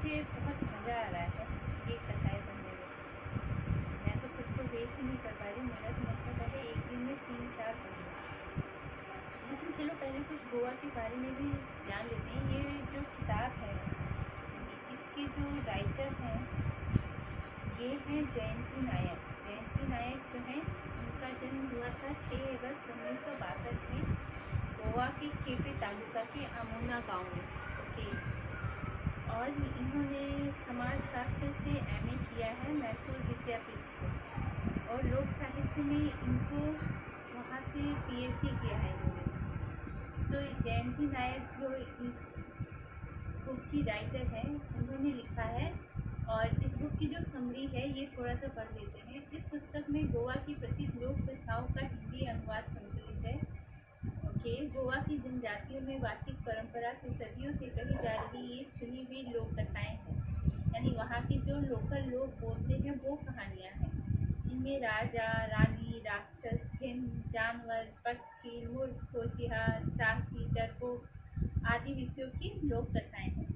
मुझे बहुत मज़ा आ रहा है ये कसाई बनने में। मैं तो खुद को वेट ही नहीं कर पा रही, मेरा तो मतलब है एक दिन में 3-4 बन लूँ। लेकिन चलो पहले कुछ गोवा के बारे में भी जान लेते हैं। ये जो किताब है, इसके जो राइटर हैं ये हैं जयंती नायक। जयंती नायक जो हैं उनका जन्म हुआ था 6 अगस्त 1962 में गोवा के केपे तालुका के अमोना गांव में। ओके। और इन्होंने समाजशास्त्र से एमए किया है मैसूर विद्यापीठ से, और लोक साहित्य में इनको वहाँ से पीएचडी किया है इन्होंने। तो जयंती नायक जो इस बुक की राइटर है उन्होंने लिखा है, और इस बुक की जो समरी है ये थोड़ा सा पढ़ लेते हैं। इस पुस्तक में गोवा की प्रसिद्ध लोक कथाओं का हिंदी अनुवाद संकलित है। ओके। गोवा की जनजातियों में वाचिक परंपरा से सदियों से कही जा रही ये चुनी हुई लोक कथाएँ हैं, यानी वहाँ के जो लोकल लोग बोलते हैं वो कहानियाँ हैं। इनमें राजा, रानी, राक्षस, जिन्न, जानवर, पक्षी, मूर्ख, होशियार, साहसी, डरपोक आदि विषयों की लोक कथाएँ हैं।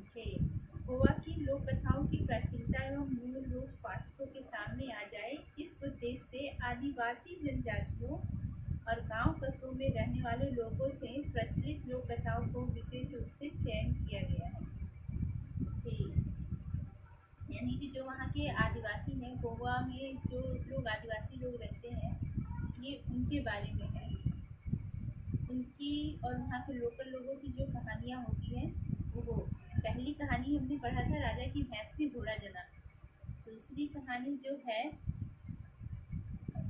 ओके। गोवा की लोक कथाओं की प्राचीनता एवं मूल रूप पाठकों के सामने आ जाए, इस उद्देश्य से आदिवासी जनजातियों और गांव कस्बों में रहने वाले लोगों से प्रचलित लोक कथाओं को विशेष रूप से चयन किया गया है। यानी कि जो वहाँ के आदिवासी हैं, गोवा में जो लोग आदिवासी लोग रहते हैं, ये उनके बारे में है। उनकी और वहाँ के लोकल लोगों की जो कहानियाँ होती हैं वो पहली कहानी हमने पढ़ा था राजा की भैंस में घोड़ा जना। दूसरी कहानी जो है,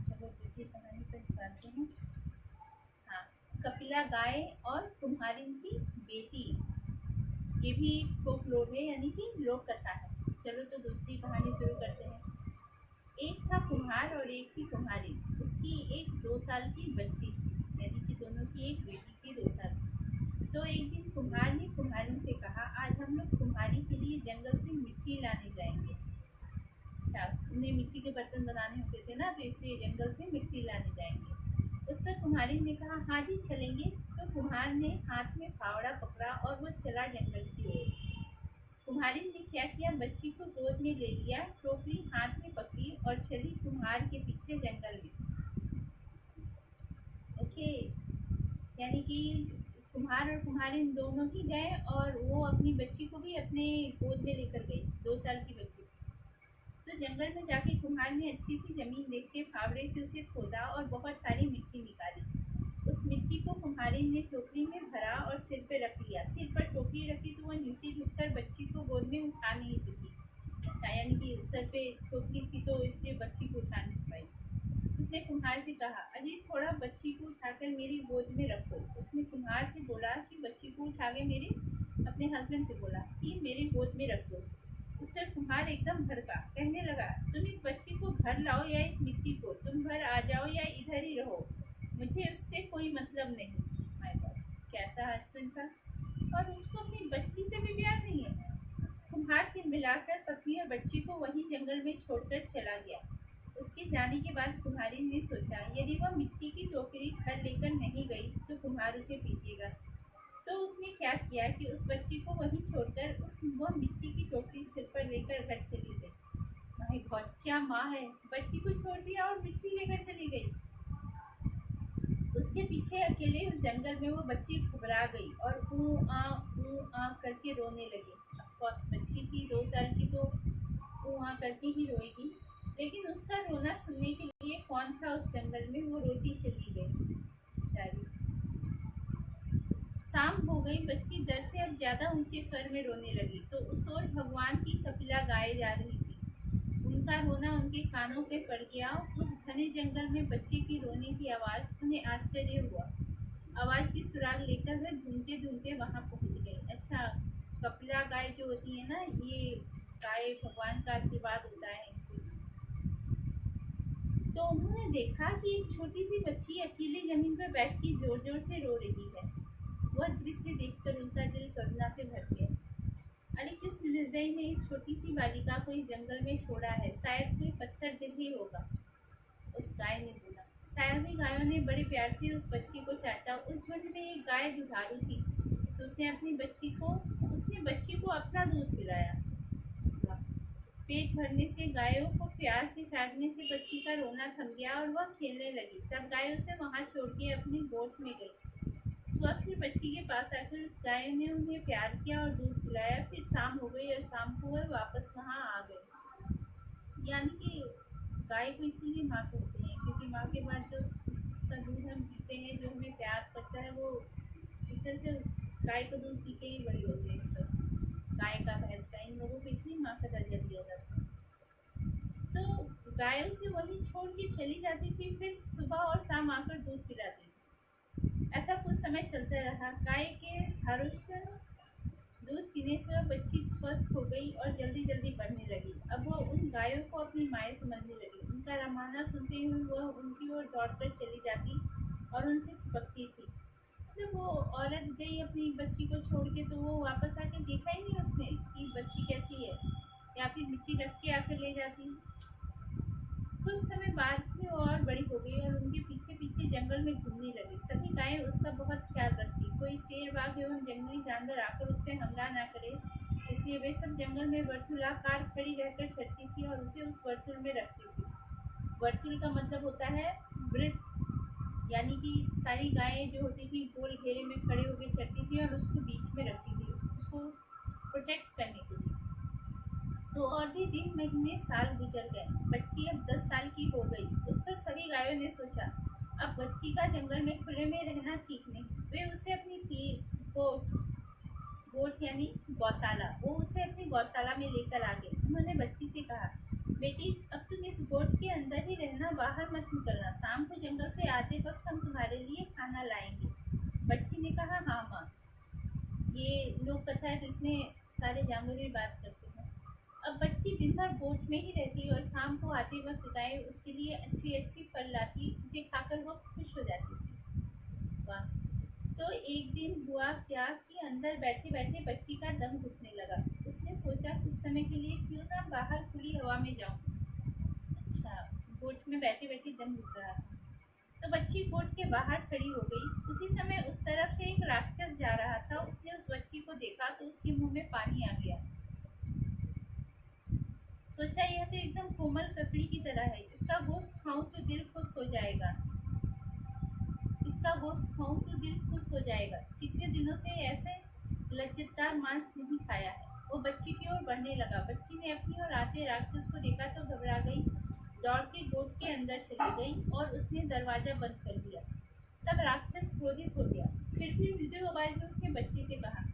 चलो दूसरी कहानी पर जाते हैं। हाँ, कपिला गाय और कुम्हारिन की बेटी, ये भी फोकलोर है यानी कि लोक कथा है। चलो तो दूसरी कहानी शुरू करते हैं। एक था कुम्हार और एक थी कुम्हारी। उसकी एक 2 साल की बच्ची थी, यानी कि दोनों की एक बेटी थी 2 साल की। तो एक दिन कुम्हार ने कुम्हारिन से कहा, आज हम लोग कुम्हारी के लिए जंगल से मिट्टी लाने जाएंगे। अच्छा, उन्हें मिट्टी के बर्तन बनाने होते थे ना, तो इसलिए जंगल से मिट्टी लाने जाएंगे। उस पर कुम्हारिन ने कहा, हाँ जी चलेंगे। तो कुम्हार ने हाथ में फावड़ा पकड़ा और वो चला जंगल की ओर। कुम्हारिन ने क्या किया, बच्ची को गोद में ले लिया, टोकरी हाथ में पकड़ी और चली कुम्हार के पीछे जंगल में। ओके। यानी कि कुम्हार और कुम्हारिन दोनों ही गए और वो अपनी बच्ची को भी अपने गोद में लेकर गई, 2 साल की बच्ची। तो जंगल में जाके कुम्हार ने अच्छी सी जमीन देख के फावड़े से उसे खोदा और बहुत सारी मिट्टी निकाली। उस मिट्टी को कुम्हारिन ने टोकरी में भरा और सिर पे रख लिया। सिर पर टोकरी रखी तो वह नीचे झुककर बच्ची को गोद में उठा नहीं सकी। अच्छा, यानी कि सर पे टोकरी थी तो इसलिए बच्ची को उठा नहीं पाई। उसने कुम्हार से कहा, अरे थोड़ा बच्ची को उठाकर मेरी गोद में रखो। उसने कुम्हार से बोला कि बच्ची को उठा के अपने हस्बैंड से बोला कि मेरी गोद में रख दो। उस पर कुम्हार एकदम भड़का, कहने लगा, तुम इस बच्ची को घर लाओ या इस मिट्टी को, तुम घर आ जाओ या इधर ही रहो, मुझे उससे कोई मतलब नहीं। माय गॉड, कैसा हस्बैंड था, और उसको अपनी बच्ची से भी प्यार नहीं है। कुम्हार तिलमिलाकर पत्नी और बच्ची को वहीं जंगल में छोड़कर चला गया। उसके जाने के बाद कुम्हारिन ने सोचा, यदि वह मिट्टी की टोकरी घर लेकर नहीं गई तो कुम्हार उसे पीटेगा। तो उसने क्या किया कि उस बच्ची को वहीं छोड़कर वह मिट्टी की टोकरी सिर पर लेकर घर चली गई। माय गॉड, क्या माँ है, बच्ची को छोड़ दिया और मिट्टी लेकर चली गई। उसके पीछे अकेले उस जंगल में वो बच्ची घबरा गई और ऊ आ करके रोने लगी। ऑफकोर्स बच्ची थी 2 साल की तो ऊ आ करके ही रोएगी, लेकिन उसका रोना सुनने के लिए कौन था उस जंगल में। वो रोती चली गई बेचारी। शाम हो गई, बच्ची डर से अब ज्यादा ऊंचे स्वर में रोने लगी। तो उस ओर भगवान की कपिला गाए जा रही थी। उनका रोना उनके कानों पे पड़ गया। उस घने जंगल में बच्चे की रोने की आवाज़ उन्हें आश्चर्य हुआ। आवाज़ की सुराग लेकर वे ढूंढते ढूंढते वहां पहुंच गए। अच्छा, कपिला गाय जो होती है ना, ये गाय भगवान का आशीर्वाद होता है इनको। तो उन्होंने देखा कि एक छोटी सी बच्ची अकेले जमीन पर बैठ के जोर जोर से रो रही है। वह दृश्य देखकर उनका दिल करुणा से भर गया। अरे किस निर्दयी ने इस छोटी सी बालिका को इस जंगल में छोड़ा है, शायद कोई पत्थर दिल ही होगा, उस गाय ने बोला। सायों गायों ने बड़े प्यार से उस बच्ची को चाटा। उस झुंड में एक गाय दुधारू थी, तो उसने अपनी बच्ची को उस उसने बच्ची को अपना दूध पिलाया। पेट भरने से, गायों को प्यार से चाटने से बच्ची का रोना थम गया और वह खेलने लगी। तब गाय उसे वहां छोड़ के अपनी गोठ में गई। सुबह फिर बच्ची के पास आकर उस गाय ने उन्हें प्यार किया और दूध पिलाया। फिर शाम हो गई और शाम को वह वापस वहां आ गई। यानी कि गाय को इसीलिए माँ कहते हैं, क्योंकि माँ के बाद जो उसका दूध हम पीते हैं, जो हमें प्यार करता है, वो एक तरह से गाय का दूध पी के ही बड़ी होते हैं। सब गाय का, भैंस का, इन लोगों को इसलिए माँ का दर्जा दिया जाता है। तो गायों से वही छोड़ के चली जाती थी, फिर सुबह और शाम आकर दूध पिलाती थी। ऐसा कुछ समय चलता रहा। गाय के हर दूध पीने से वह बच्ची स्वस्थ हो गई और जल्दी जल्दी बढ़ने लगी। अब वह उन गायों को अपनी माएँ समझने लगी। उनका रमाना सुनते हुए वह उनकी ओर दौड़कर चली जाती और उनसे चिपकती थी। जब वो औरत गई अपनी बच्ची को छोड़ के, तो वो वापस आके देखा ही नहीं उसने कि बच्ची कैसी है, या फिर मिट्टी रख के आकर ले जाती। कुछ समय बाद में वो और बड़ी हो गई और उनके पीछे पीछे जंगल में घूमने लगी। सभी गायें उसका बहुत ख्याल रखती। कोई शेर, बाघ एवं जंगली जानवर आकर उस पर हमला न करे, इसलिए वे सब जंगल में वर्तुलाकार खड़ी रहकर चलती थी और उसे उस वर्तुल में रखती थी। वर्तुल का मतलब होता है वृत्त, यानी कि सारी गायें जो होती थी गोल घेरे में खड़े होकर चलती थी और उसको बीच में रखती थी, उसको प्रोटेक्ट करने के लिए। तो और भी दिन, महीने, साल गुजर गए। बच्ची अब 10 साल की हो गई। उस पर सभी गायों ने सोचा, अब बच्ची का जंगल में खुले में रहना ठीक नहीं। वे उसे अपनी गोठ यानी गौशाला, वो उसे अपनी गौशाला में लेकर आ गए। उन्होंने बच्ची से कहा, बेटी अब तुम इस गोठ के अंदर ही रहना, बाहर मत निकलना। शाम को जंगल से आते वक्त हम तुम्हारे लिए खाना लाएंगे। बच्ची ने कहा, हाँ माँ। ये लोक कथा है, तो इसमें सारे जानवर भी बात करते हैं। अब बच्ची दिन भर गोठ में ही रहती और शाम को आते वक्त गाय उसके लिए अच्छी अच्छी फल लाती, जिसे खाकर वो खुश हो जाती थी। वाह। तो एक दिन हुआ क्या कि अंदर बैठे बैठे बच्ची का दम घुटने लगा। उसने सोचा, कुछ समय के लिए क्यों ना बाहर खुली हवा में जाऊं। अच्छा, गोठ में बैठे बैठे दम घुट रहा था, तो बच्ची गोठ के बाहर खड़ी हो गई। उसी समय उस तरफ से एक राक्षस जा रहा था। उसने उस बच्ची को देखा तो उसके मुंह में पानी आ गया। सोचा, यह तो एकदम कोमल ककड़ी की तरह है, इसका गोश्त खाऊं तो दिल खुश हो जाएगा। इसका गोश्त खाऊं तो दिल खुश हो जाएगा। कितने दिनों से ऐसे लज्जतदार मांस नहीं खाया है। वो बच्ची की ओर बढ़ने लगा। बच्ची ने अपनी ओर आते राक्षस को देखा तो घबरा गई, दौड़ के गोठ के अंदर चली गई और उसने दरवाजा बंद कर दिया। तब राक्षस क्रोधित हो गया। फिर भी मृदु आवाज में उसने बच्ची से कहा,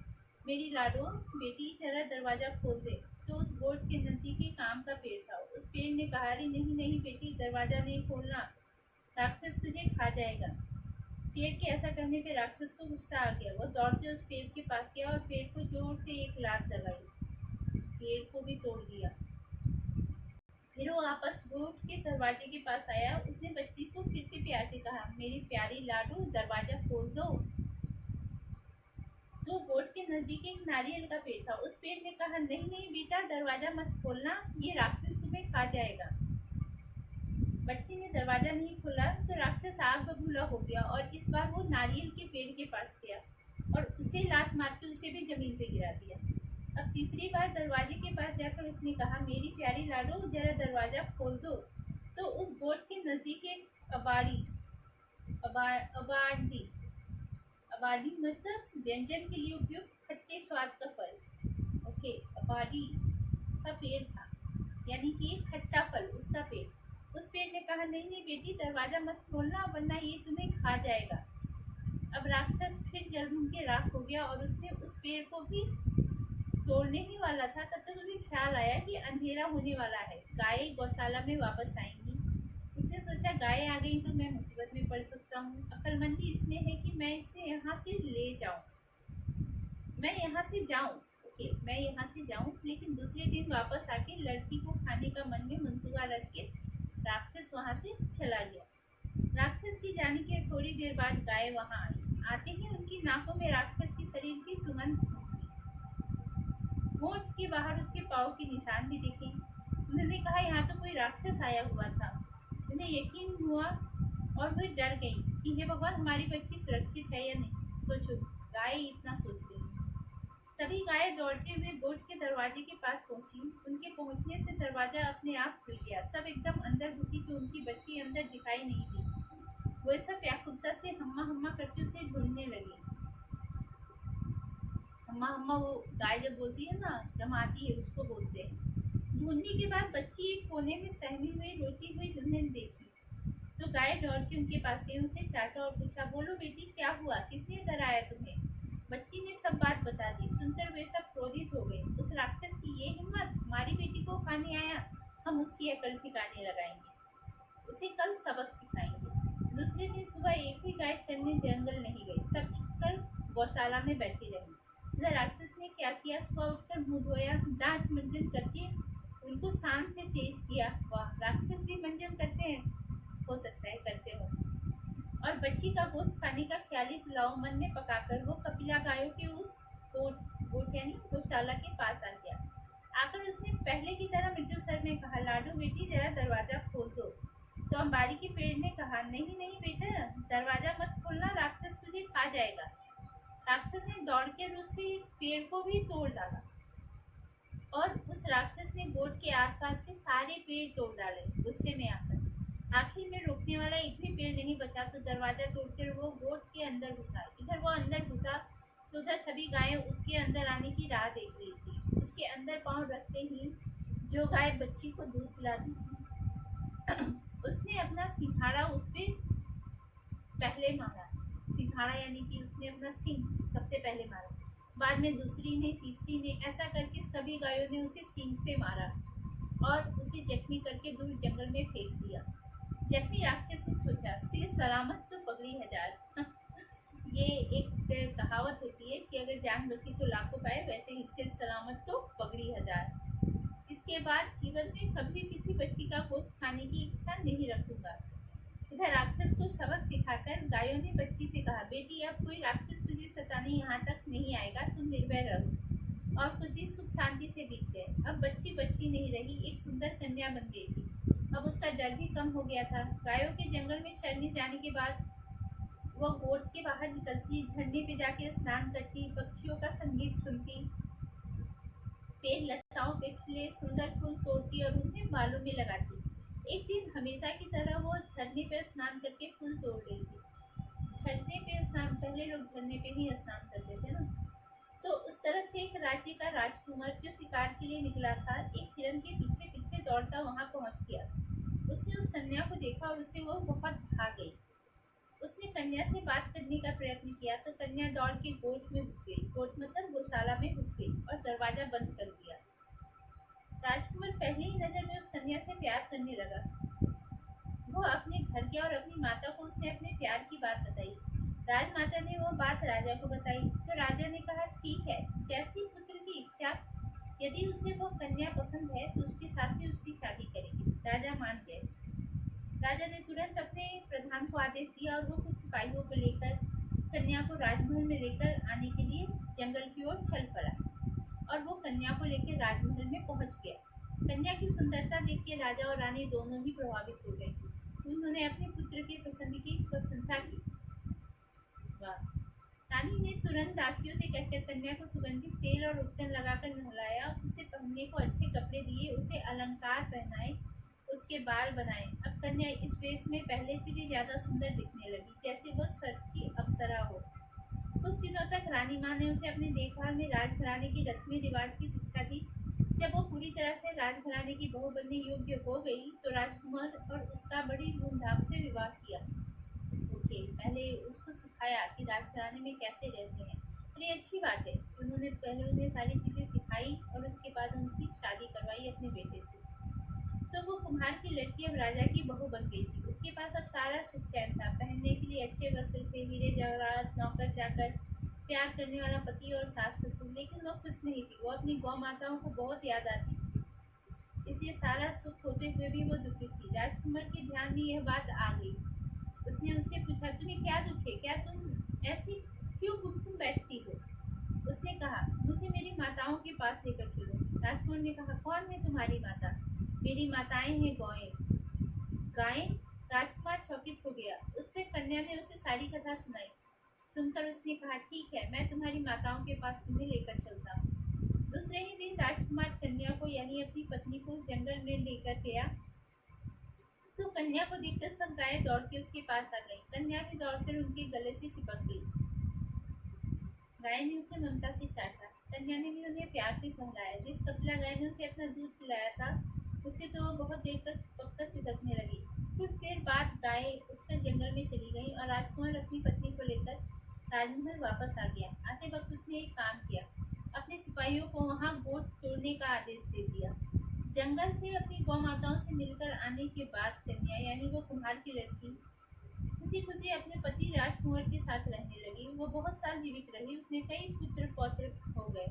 मेरी लाडो बेटी, जरा दरवाजा खोल दे। तो उस गोठ के नजदीक एक आम का पेड़ था। उस पेड़ ने कहा, अरे नहीं नहीं बेटी, दरवाजा नहीं खोलना, राक्षस तुझे खा जाएगा। पेड़ के ऐसा कहने पे राक्षस को गुस्सा आ गया। वह दौड़ते उस पेड़ के पास गया और पेड़ को जोर से एक लात लगाई। पेड़ को भी तोड़ दिया। फिर वो वापस गोठ के दरवाजे के पास आया। उसने बच्ची को फिर से प्यार से कहा, मेरी प्यारी लाडू, दरवाजा खोल दो। तो गोठ के नजदीक एक नारियल का पेड़ था। उस पेड़ ने कहा, नहीं नहीं बेटा, दरवाजा मत खोलना, ये राक्षस तुम्हें खा जाएगा। बच्ची ने दरवाजा नहीं खोला तो राक्षस आग बबूला हो गया और इस बार वो नारियल के पेड़ के पास गया और उसे लात मार के उसे भी जमीन पे गिरा दिया। अब तीसरी बार दरवाजे के पास जाकर उसने कहा, मेरी प्यारी लाडो, जरा दरवाजा खोल दो। तो उस गोठ के नजदीक एक अबाड़ी मतलब व्यंजन के लिए उपयुक्त खट्टे स्वाद का फल, ओके, अबाड़ी का पेड़ था, यानी कि एक खट्टा फल, उसका पेड़। उस पेड़ ने कहा, नहीं नहीं बेटी, दरवाजा मत खोलना, वरना ये तुम्हें खा जाएगा। अब राक्षस फिर जल भून के राख हो गया और उसने उस पेड़ को भी तोड़ने ही वाला था। तब तक उसे ख्याल आया कि अंधेरा होने वाला है, गाय गौशाला में वापस आएंगी। उसने सोचा, गाय आ गई तो मैं मुसीबत में पड़ सकता हूँ। अक्लमंदी इसमें है कि मैं इसे यहाँ से ले जाऊँ, मैं यहाँ से जाऊँ, लेकिन दूसरे दिन वापस आके लड़की को खाने का मन में मंसूबा रख के राक्षस वहाँ से चला गया। राक्षस की जाने के थोड़ी देर बाद गाय वहाँ आई। आते ही उनकी नाकों में राक्षस के शरीर की सुगंध सूंघी। गोठ के बाहर उसके पाँव के निशान भी दिखे। उन्होंने कहा, यहाँ तो कोई राक्षस आया हुआ था। उन्हें यकीन हुआ और वे डर गई कि हे भगवान, हमारी बच्ची सुरक्षित है या नहीं। सोचो, गाय इतना सोच रही है। सभी गायें दौड़ते हुए गोट के दरवाजे के पास पहुंची। उनके पहुंचने से दरवाजा अपने आप खुल गया। सब एकदम अंदर घुसी तो उनकी बच्ची अंदर दिखाई नहीं दी। वो सब व्याकुलता से हम्मा हम्मा करके उसे ढूंढने लगी। हम्मा हम्मा वो गाय जब बोलती है ना, रमाती है, उसको बोलते हैं। ढूंढने के बाद बच्ची एक कोने में सहमी हुई रोती हुई दुल्हन देखी तो गाय दौड़ के उनके पास गई, उसे चाटा और पूछा, बोलो बेटी क्या हुआ, किसने डराया तुम्हें? बच्ची ने सब बात बता दी। सुनकर वे सब क्रोधित हो गए। उस राक्षस की ये हिम्मत, हमारी बेटी को खाने आया, हम उसकी अकल ठिकाने लगाएंगे, उसे कल सबक सिखाएंगे। दूसरे दिन सुबह एक भी गाय चरने जंगल नहीं गई, सब छुपकर गौशाला में बैठी रही। इधर राक्षस ने क्या किया, सुबह उठकर मुंह धोया, दांत मंजन करके उनको शान से तेज किया। वाह, राक्षस भी मंजन करते हैं, हो सकता है करते हो। और बच्ची का गोश्त खाने का ख्याली पुलाव मन में पकाकर वो कपिला गायों के उस गोट यानी गौशाला के पास आ गया। आकर उसने पहले की तरह मृदु स्वर में कहा, लाडू बेटी जरा दरवाजा खोल दो। तो अंबारी के पेड़ ने कहा, नहीं नहीं बेटा, दरवाजा मत खोलना, राक्षस तुझे खा जाएगा। राक्षस ने दौड़ के उसी पेड़ को भी तोड़ डाला और उस राक्षस ने गोट के आसपास के सारे पेड़ तोड़ डाले गुस्से में आकर। आखिर में रोकने वाला एक भी पेड़ नहीं बचा तो दरवाजा तोड़कर वो गोट के अंदर घुसा। इधर वो अंदर घुसा तो उधर सभी गायें उसके अंदर आने की राह देख रही थी। उसके अंदर पांव रखते ही जो गाय बच्ची को दूध पिलाती थी उसने अपना सिंघाड़ा उस पे पहले मारा। सिंघाड़ा यानी कि उसने अपना सिंह सबसे पहले मारा, बाद में दूसरी ने, तीसरी ने, ऐसा करके सभी गायों ने उसे सींग से मारा और उसे जख्मी करके दूर जंगल में फेंक दिया। जख्मी राक्षस ने सोचा, सिर सलामत तो पगड़ी हजार ये एक कहावत होती है कि अगर जान बची तो लाखों पाए, वैसे ही सिर सलामत तो पगड़ी हजार। इसके बाद जीवन में कभी किसी बच्ची का गोश्त खाने की इच्छा नहीं रखूंगा। इधर राक्षस को सबक सिखाकर गायों ने बच्ची से कहा, बेटी अब कोई राक्षस तुझे सताने यहाँ तक नहीं आएगा, तुम निर्भय रहो। और कुछ दिन सुख शांति से बीत गए। अब बच्ची बच्ची नहीं रही, एक सुंदर कन्या बन गई थी। अब उसका डर भी कम हो गया था। गायों के जंगल में चरने जाने के बाद वह गोट के बाहर निकलती, झरने पे जाके स्नान करती, पक्षियों का संगीत सुनती, पेड़ लताओं पे खिले सुंदर फूल तोड़ती और उन्हें बालों में लगाती। एक दिन हमेशा की तरह वो झरने पर स्नान करके फूल तोड़ रही थी। झरने पे स्नान, पहले लोग झरने पे ही स्नान करते थे ना। तो उस तरफ से एक राज्य का राजकुमार जो शिकार के लिए निकला था, एक हिरन के पीछे पीछे दौड़ता वहां पहुंच गया। उसने उस कन्या को देखा और उससे वो बहुत भाग गई। उसने कन्या से बात करने का प्रयत्न किया तो कन्या दौड़ के गोट में घुस गई। गोट मतलब गौशाला में घुस गई और दरवाजा बंद कर दिया। राजकुमार पहली ही नजर में उस कन्या से प्यार करने लगा। वो अपने घर गया और अपनी माता को उसने अपने प्यार की बात बताई। राजमाता ने वो बात राजा को बताई तो राजा ने कहा, ठीक है, जैसी पुत्र की इच्छा, यदि उसे वो कन्या पसंद है तो उसके साथ ही उसकी शादी करेंगे। राजा मान गए। राजा ने तुरंत अपने प्रधान को आदेश दिया और वो कुछ सिपाहियों को लेकर कन्या को राजमहल में लेकर आने के लिए जंगल की ओर चल पड़ा और वो कन्या को लेकर राजमहल में पहुंच गया। कन्या की सुंदरता देख के राजा और रानी दोनों ही प्रभावित हो गए। उन्होंने अपने पुत्र की पसंद की प्रशंसा की। रानी ने तुरंत दासियों से कहकर कन्या को सुगंधित तेल और उपटन लगाकर नहलाया, उसे पहनने को अच्छे कपड़े दिए, उसे अलंकार पहनाए, उसके बाल बनाए। अब कन्या इस वेश में पहले से भी ज्यादा सुंदर दिखने लगी, जैसे वो स्वर्ग की अप्सरा हो। कुछ दिनों तक रानी माँ ने उसे अपने देखभाल में राजघराने की रस्मी रिवाज की शिक्षा दी। जब वो पूरी तरह से राजघराने की बहू बनने योग्य हो गई तो राजकुमार और उसका बड़ी धूमधाम से विवाह किया। पहले उसको सिखाया कि राजघराने में कैसे रहते हैं, और ये अच्छी बात है। उन्होंने पहले उन्हें सारी चीज़ें सिखाई और उसके बाद उनकी शादी करवाई अपने बेटे से। तो वो कुम्हार की लड़की अब राजा की बहू बन गई थी। उसके पास अब सारा सुख चैन था, पहनने के लिए अच्छे वस्त्र थे, हीरे जवाहरात, नौकर चाकर, प्यार करने वाला पति और सास ससुर। लेकिन वो खुश नहीं थी, वो अपनी गौ माताओं को बहुत याद आती थी, इसलिए सारा सुख होते हुए भी वो दुखी थी। राजकुमार के ध्यान में यह बात आ गई। उसने उससे पूछा, तुम्हें क्या दुख है, क्या तुम ऐसी क्यों गुमसुम बैठती हो? उसने कहा, मुझे मेरी माताओं के पास लेकर चलो। राजकुमार ने कहा, कौन है तुम्हारी माता? मेरी माताएं हैं गौएं। गायें? राजकुमार चौकित हो गया। उस पर कन्या ने उसे सारी कथा सुनाई। सुनकर उसने कहा, ठीक है, मैं तुम्हारी माताओं के पास तुम्हें लेकर चलता हूँ। दूसरे ही दिन राजकुमार कन्या को यानी अपनी पत्नी को जंगल में लेकर गया। तो कन्या को देखकर सब गायें दौड़ के उसके पास आ गई। कन्या भी दौड़कर उनके गले से चिपक गई। गाय ने उसे ममता से चाटा। कन्या ने भी उन्हें प्यार से सहलाया। जिस कपिला गाय ने उसे अपना दूध पिलाया था, उसे तो वो बहुत देर तक चिपककर सिसकने लगी। कुछ देर बाद गाय उठकर जंगल में चली गई और राजकुमार अपनी पत्नी को लेकर राजमहल वापस आ गया। आते वक्त उसने एक काम किया, अपने सिपाहियों को वहां गोट तोड़ने का आदेश दे दिया। जंगल से अपनी गौ माताओं से मिलकर आने के बाद कन्या यानी वो कुम्हार की लड़की खुशी खुशी अपने पति राजकुमार के साथ रहने लगी। वो बहुत साल जीवित रही। उसने कई पुत्र पौत्र हो गए।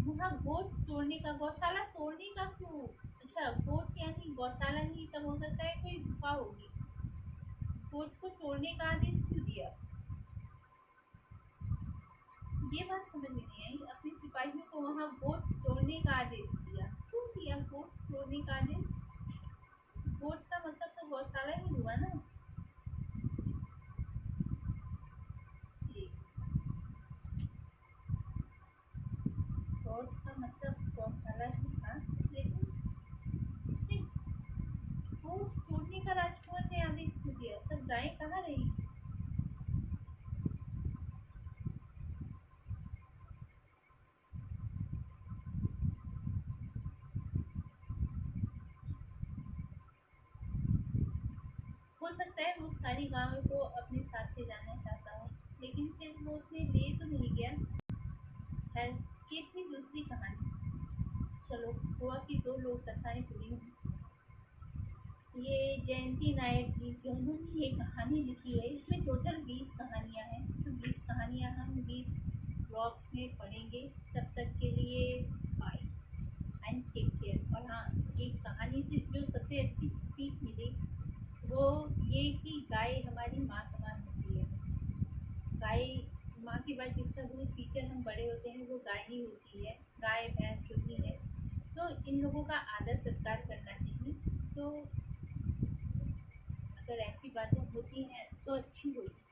वहाँ गोट तोड़ने का, गौशाला तोड़ने का क्यों? अच्छा, गोट यानी गौशाला नहीं, तब हो सकता है कोई गुफा होगी। गोट को तोड़ने का आदेश क्यों दिया? ये बात समझ में नहीं आई। अपने सिपाहियों को वहाँ गोट तोड़ने का आदेश दिया। क्यों दिया गोट तोड़ने का आदेश? गोट का मतलब तो गौशाला ही हुआ ना। गोट का मतलब गौशाला ही था, लेकिन उसने गोट तोड़ने का राजकुमार ने आदेश क्यों दिया? तब गाय कहाँ रही? हो सकता है वो सारी गायों को अपने साथ ले जाना चाहता हो, लेकिन फिर वो उसने ले तो नहीं गया। खैर, ये थी दूसरी कहानी। चलो, हुआ कि दो लोक कथाएं पूरी हुई। ये जयंती नायक जी जिन्होंने ये कहानी लिखी है, इसमें टोटल 20 कहानियाँ हैं। तो 20 कहानियाँ हम 20 ब्लॉग्स में पढ़ेंगे। तब तक के लिए बाय एंड टेक केयर। और हाँ, एक कहानी से जो सबसे अच्छी सीख मिली वो ये कि गाय हमारी माँ समान होती है। गाय माँ के बाद जिसका दूध पीकर हम बड़े होते हैं वो गाय ही होती है। गाय भैंस जो भी है, तो इन लोगों का आदर सत्कार करना चाहिए। तो अगर ऐसी बातें होती हैं तो अच्छी होती है।